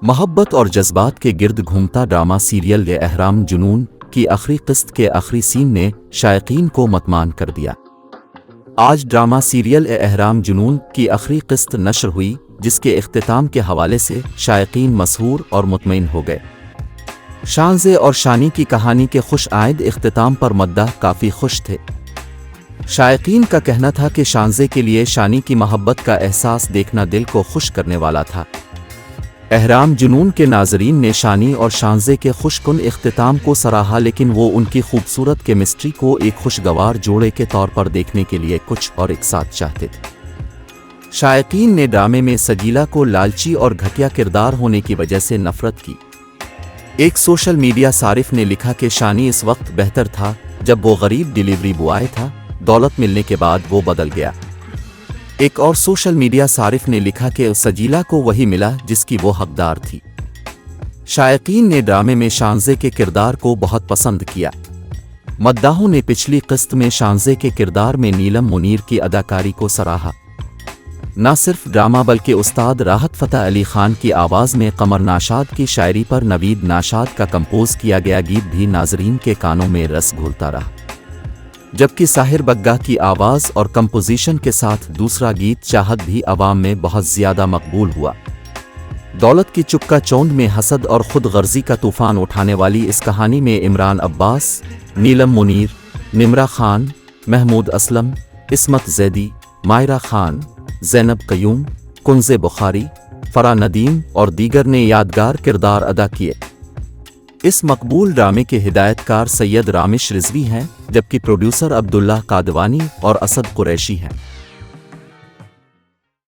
محبت اور جذبات کے گرد گھومتا ڈرامہ سیریل یہ احرام جنون کی آخری قسط کے آخری سین نے شائقین کو مطمئن کر دیا۔ آج ڈرامہ سیریل احرام جنون کی آخری قسط نشر ہوئی، جس کے اختتام کے حوالے سے شائقین مسحور اور مطمئن ہو گئے۔ شانزے اور شانی کی کہانی کے خوش آئند اختتام پر مداح کافی خوش تھے۔ شائقین کا کہنا تھا کہ شانزے کے لیے شانی کی محبت کا احساس دیکھنا دل کو خوش کرنے والا تھا۔ احرام جنون کے ناظرین نے شانی اور شانزے کے خوش کن اختتام کو سراہا، لیکن وہ ان کی خوبصورت کیمسٹری کو ایک خوشگوار جوڑے کے طور پر دیکھنے کے لیے کچھ اور ایک ساتھ چاہتے تھے۔ شائقین نے ڈرامے میں سجیلا کو لالچی اور گھٹیا کردار ہونے کی وجہ سے نفرت کی۔ ایک سوشل میڈیا صارف نے لکھا کہ شانی اس وقت بہتر تھا جب وہ غریب ڈیلیوری بوائے تھا، دولت ملنے کے بعد وہ بدل گیا۔ ایک اور سوشل میڈیا صارف نے لکھا کہ سجیلا کو وہی ملا جس کی وہ حقدار تھی۔ شائقین نے ڈرامے میں شانزے کے کردار کو بہت پسند کیا۔ مداحوں نے پچھلی قسط میں شانزے کے کردار میں نیلم منیر کی اداکاری کو سراہا۔ نہ صرف ڈرامہ بلکہ استاد راحت فتح علی خان کی آواز میں قمر ناشاد کی شاعری پر نوید ناشاد کا کمپوز کیا گیا گیت بھی ناظرین کے کانوں میں رس گھولتا رہا، جبکہ ساحر بگا کی آواز اور کمپوزیشن کے ساتھ دوسرا گیت چاہت بھی عوام میں بہت زیادہ مقبول ہوا۔ دولت کی چپکا چوند میں حسد اور خود غرضی کا طوفان اٹھانے والی اس کہانی میں عمران عباس، نیلم منیر، نمرہ خان، محمود اسلم، عصمت زیدی، مائرہ خان، زینب قیوم، کنز بخاری، فرا ندیم اور دیگر نے یادگار کردار ادا کیے۔ اس مقبول ڈرامے کے ہدایت کار سید رامش رضوی ہیں، جبکہ پروڈیوسر عبداللہ قادوانی اور اسد قریشی ہیں۔